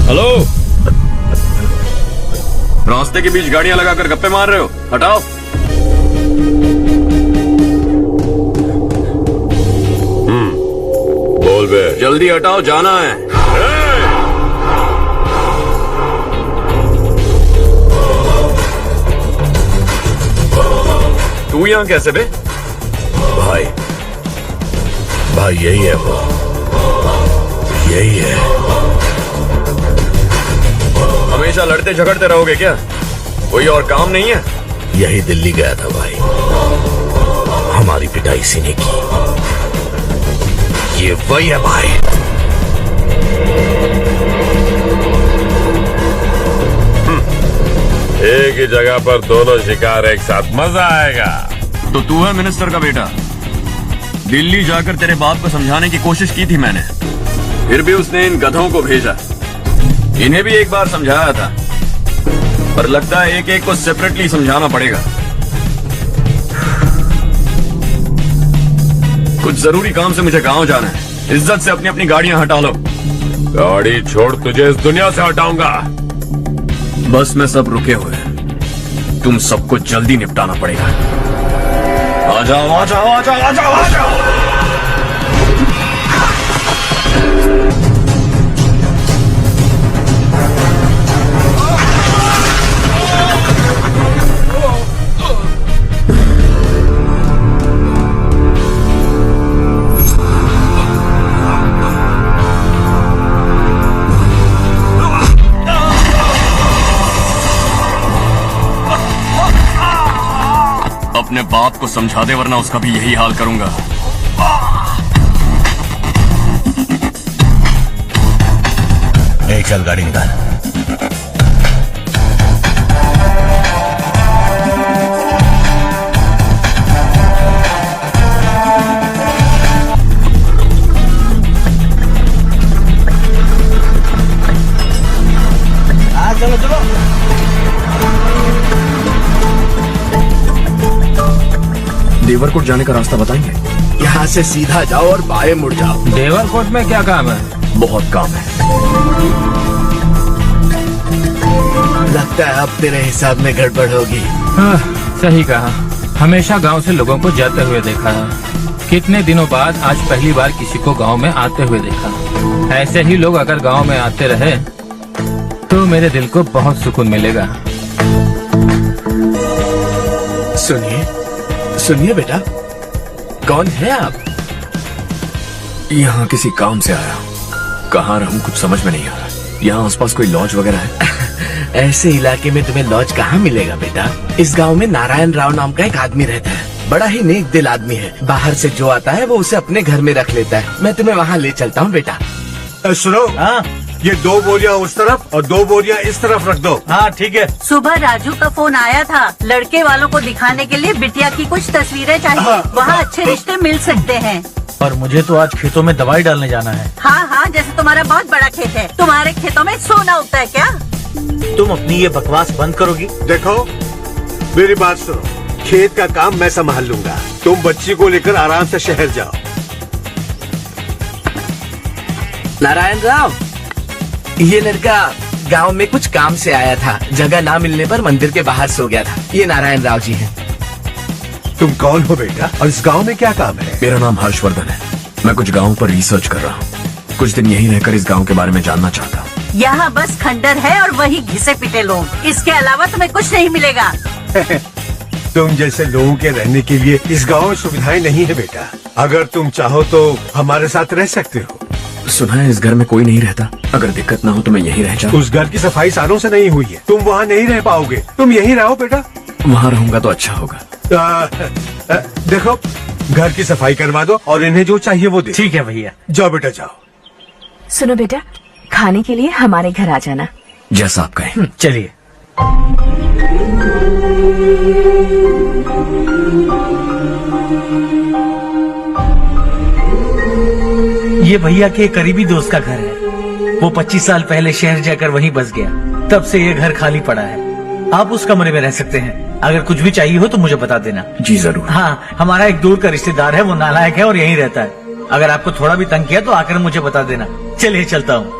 Hello, रास्ते के बीच गाड़ियां लगाकर गप्पे मार रहे हो, हटाओ। बोल बे, जल्दी हटाओ, जाना है। तू यहाँ कैसे बे? भाई भाई यही है वो, यही है। हमेशा लड़ते झगड़ते रहोगे क्या? कोई और काम नहीं है? यही दिल्ली गया था भाई, हमारी पिटाई इसी ने की। ये वही है भाई। एक ही जगह पर दोनों शिकार एक साथ, मजा आएगा। तो तू है मिनिस्टर का बेटा? दिल्ली जाकर तेरे बाप को समझाने की कोशिश की थी मैंने, फिर भी उसने इन गधों को भेजा। इन्हें भी एक बार समझाया था, पर लगता है एक एक को सेपरेटली समझाना पड़ेगा। कुछ जरूरी काम से मुझे गांव जाना है। इज्जत से अपनी अपनी गाड़ियां हटा लो। गाड़ी छोड़, तुझे इस दुनिया से हटाऊंगा। बस में सब रुके हुए हैं, तुम सबको जल्दी निपटाना पड़ेगा। आ जाओ आ जाओ आ जाओ आ जाओ आ जाओ। अपने बाप को समझा दे, वरना उसका भी यही हाल करूंगा। चल गाड़ी निकाल। चलो चलो। देवरकोट जाने का रास्ता बताएंगे? यहाँ से सीधा जाओ और बाएं मुड़ जाओ। देवरकोट में क्या काम है? बहुत काम है। लगता है अब तेरे हिसाब में गड़बड़ होगी। हाँ, सही कहा। हमेशा गांव से लोगों को जाते हुए देखा है। कितने दिनों बाद आज पहली बार किसी को गांव में आते हुए देखा। ऐसे ही लोग अगर गांव में आते रहे तो मेरे दिल को बहुत सुकून मिलेगा। सुनिए सुनिए बेटा, कौन है आप? यहाँ किसी काम से आया। कहाँ रहूं कुछ समझ में नहीं आ रहा। यहाँ आसपास कोई लॉज वगैरह है? ऐसे इलाके में तुम्हें लॉज कहाँ मिलेगा बेटा? इस गांव में नारायण राव नाम का एक आदमी रहता है। बड़ा ही नेक दिल आदमी है। बाहर से जो आता है वो उसे अपने घर में रख लेता है। मैं तुम्हें वहाँ ले चलता हूँ बेटा। सुनो, ये 2 बोरियां उस तरफ और 2 बोरियां इस तरफ रख दो। हाँ ठीक है। सुबह राजू का फोन आया था, लड़के वालों को दिखाने के लिए बिटिया की कुछ तस्वीरें चाहिए। वहाँ अच्छे रिश्ते मिल सकते हैं। और मुझे तो आज खेतों में दवाई डालने जाना है। हाँ हाँ, जैसे तुम्हारा बहुत बड़ा खेत है। तुम्हारे खेतों में सोना उगता है क्या? तुम अपनी ये बकवास बंद करोगी? देखो मेरी बात सुनो, खेत का काम मैं संभाल लूंगा। तुम बच्ची को लेकर आराम से शहर जाओ। नारायण राव, ये लड़का गांव में कुछ काम से आया था। जगह ना मिलने पर मंदिर के बाहर सो गया था। ये नारायण राव जी हैं। तुम कौन हो बेटा और इस गांव में क्या काम है? मेरा नाम हर्षवर्धन है। मैं कुछ गाँव पर रिसर्च कर रहा हूँ। कुछ दिन यहीं रहकर इस गाँव के बारे में जानना चाहता हूँ। यहाँ बस खंडर है और वही घिसे पिटे लोग। इसके अलावा तुम्हें कुछ नहीं मिलेगा। तुम जैसे लोगों के रहने के लिए इस गांव में सुविधाएं नहीं है बेटा। अगर तुम चाहो तो हमारे साथ रह सकते हो। सुना है इस घर में कोई नहीं रहता। अगर दिक्कत ना हो तो मैं यहीं रह जाऊँ। उस घर की सफाई सालों से नहीं हुई है। तुम वहाँ नहीं रह पाओगे। तुम यहीं रहो बेटा। वहाँ रहूंगा तो अच्छा होगा। देखो, घर की सफाई करवा दो और इन्हें जो चाहिए वो दे। ठीक है भैया। जाओ बेटा जाओ। सुनो बेटा, खाने के लिए हमारे घर आ जाना। जैसा आप कहें। चलिए। ये भैया के करीबी दोस्त का घर है। वो 25 साल पहले शहर जाकर वहीं बस गया। तब से ये घर खाली पड़ा है। आप उस कमरे में रह सकते हैं। अगर कुछ भी चाहिए हो तो मुझे बता देना। जी जरूर। हाँ, हमारा एक दूर का रिश्तेदार है, वो नालायक है और यहीं रहता है। अगर आपको थोड़ा भी तंग किया तो आकर मुझे बता देना। चलिए चलता हूँ।